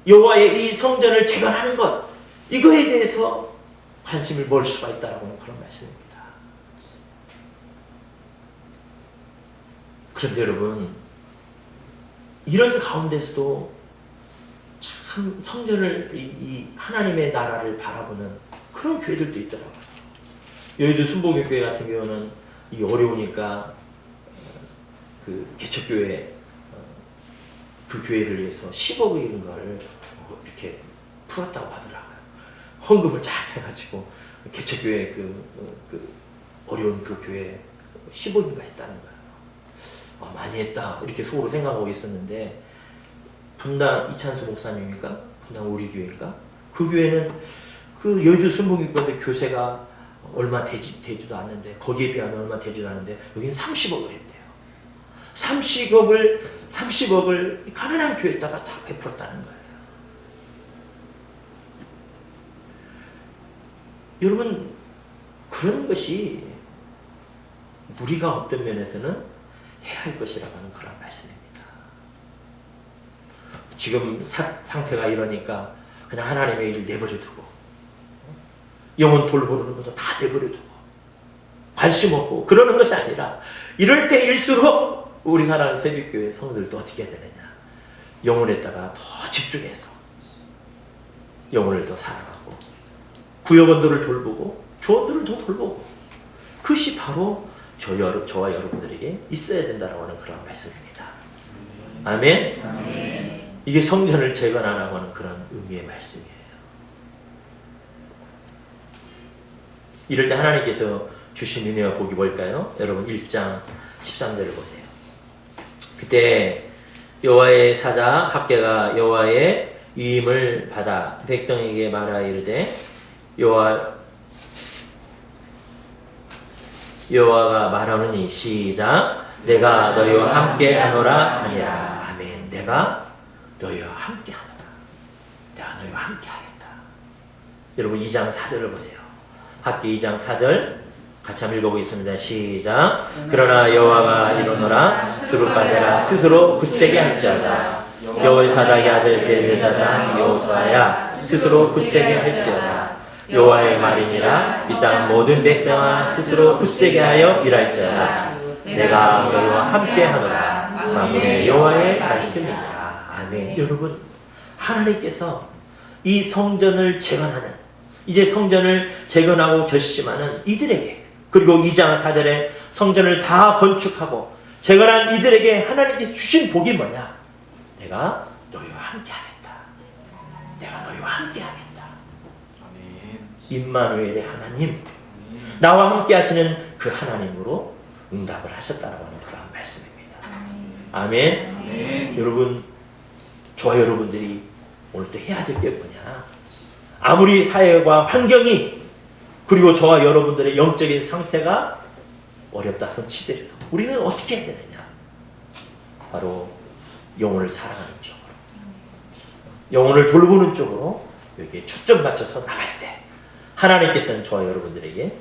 여호와의 이 성전을 재건하는 것, 이거에 대해서 관심을 모을 수가 있다는 그런 말씀입니다. 그런데 여러분, 이런 가운데서도 참 성전을, 이 하나님의 나라를 바라보는 그런 교회들도 있더라고요. 여의도 순복음교회 같은 경우는 이 어려우니까 그 개척교회, 그 교회를 위해서 10억인 걸 이렇게 풀었다고 하더라고요. 헌금을 쫙 해가지고 개척교회 그 어려운 그 교회에 10억인가 했다는 거예요. 많이 했다 이렇게 속으로 생각하고 있었는데, 분당 이찬수 목사님인가? 분당 우리 교회인가? 그 교회는 그 여의도 순복음교회 교세가 얼마 되지도 않는데, 거기에 비하면 얼마 되지도 않는데 여기는 30억을 했대요. 30억을 가난한 교회에다가 다 베풀었다는 거예요. 여러분, 그런 것이 우리가 어떤 면에서는 해야 할 것이라고 하는 그런 말씀입니다. 지금 상태가 이러니까 그냥 하나님의 일을 내버려두고, 영혼 돌보는 것도 다 내버려두고 관심 없고 그러는 것이 아니라, 이럴 때일수록 우리 사랑하는 새벽교회 성도들도 어떻게 해야 되느냐, 영혼에다가 더 집중해서 영혼을 더 사랑하고 구역원들을 돌보고 조원들을 더 돌보고, 그것이 바로 저와 여러분들에게 있어야 된다라고 하는 그런 말씀입니다. 아멘? 아멘. 이게 성전을 재건하라고 하는 그런 의미의 말씀이에요. 이럴 때 하나님께서 주신 은혜와 복이 뭘까요? 여러분 1장 13절을 보세요. 그때 여호와의 사자 학개가 여호와의 위임을 받아 백성에게 말하여 이르되, 여호와가 말하노니, 시작, 내가 너희와 함께 하노라 하니라. 아멘. 내가 너희와 함께 하노라. 내가 너희와 함께 하겠다. 여러분 2장 4절을 보세요. 학개 2장 4절 같이 한번 읽어보겠습니다. 시작. 그러나 여호와가 이르노라, 스룹바벨아 스스로 굳세게 할지어다. 여호와의 사닥의 아들 대제사장 여호수아야 스스로 굳세게 할지어다. 여호와의 말이니라, 이 땅 모든 백성아 스스로 굳세게 하여 일할지어다. 내가 너희와 함께 하노라. 만군의 여호와의 말씀이니라. 아멘. 여러분, 하나님께서 이 성전을 재건하는, 이제 성전을 재건하고 결심하는 이들에게, 그리고 2장 4절에 성전을 다 건축하고 재건한 이들에게 하나님께 주신 복이 뭐냐? 내가 너희와 함께 하겠다. 내가 너희와 함께 하겠다. 임마누엘의 하나님, 나와 함께 하시는 그 하나님으로 응답을 하셨다라고 하는 그런 말씀입니다. 아멘. 여러분, 저와 여러분들이 오늘 또 해야 될 게 뭐냐? 아무리 사회와 환경이, 그리고 저와 여러분들의 영적인 상태가 어렵다 손치더라도 우리는 어떻게 해야 되느냐? 바로 영혼을 사랑하는 쪽으로, 영혼을 돌보는 쪽으로 여기에 초점 맞춰서 나갈 때 하나님께서는 저와 여러분들에게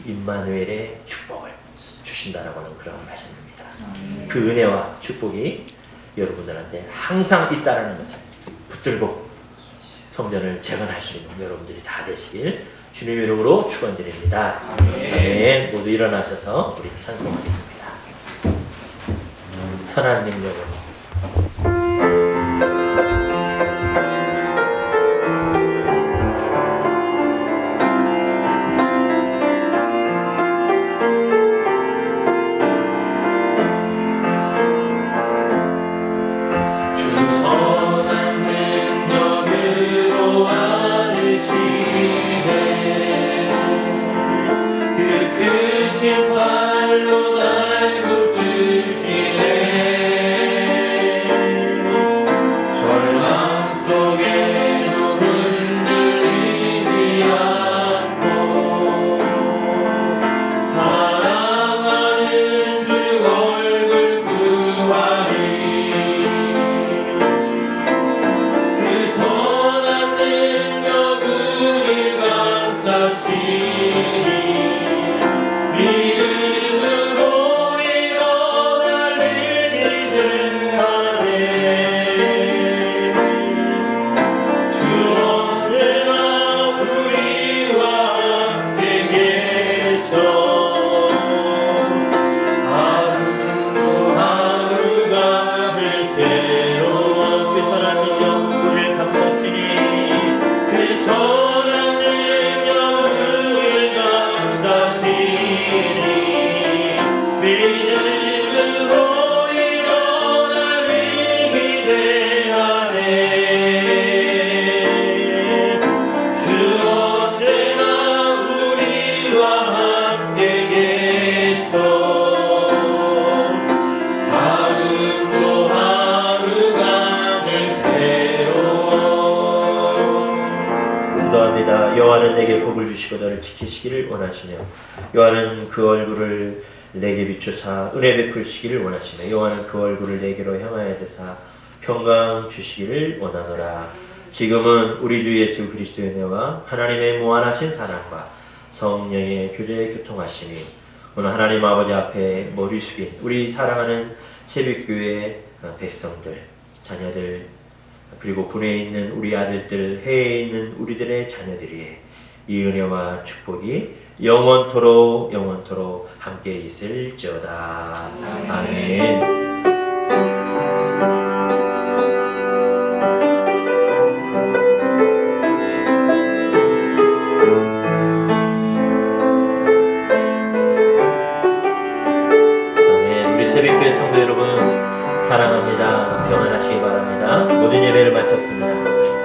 임마누엘의 축복을 주신다라고 하는 그런 말씀입니다. 그 은혜와 축복이 여러분들한테 항상 있다라는 것을 붙들고 성전을 재건할 수 있는 여러분들이 다 되시길 주님 이름으로 축원드립니다. 아멘. 모두 일어나셔서 우리 찬송하겠습니다. 선한 능력으로. 여호와는 내게 복을 주시고 너를 지키시기를 원하시며 여호와는 그 얼굴을 내게 비추사 은혜 베푸시기를 원하시며 여호와는 그 얼굴을 내게로 향하여 대사 평강 주시기를 원하노라. 지금은 우리 주 예수 그리스도의 은혜와 하나님의 무한하신 사랑과 성령의 교제에 교통하시니 오늘 하나님 아버지 앞에 머리 숙인 우리 사랑하는 새벽교회 백성들, 자녀들, 그리고 군에 있는 우리 아들들, 해외에 있는 우리들의 자녀들이 이 은혜와 축복이 영원토록 함께 있을지어다. 아멘. 새벽교회 성도 여러분 사랑합니다. 평안하시기 바랍니다. 모든 예배를 마쳤습니다.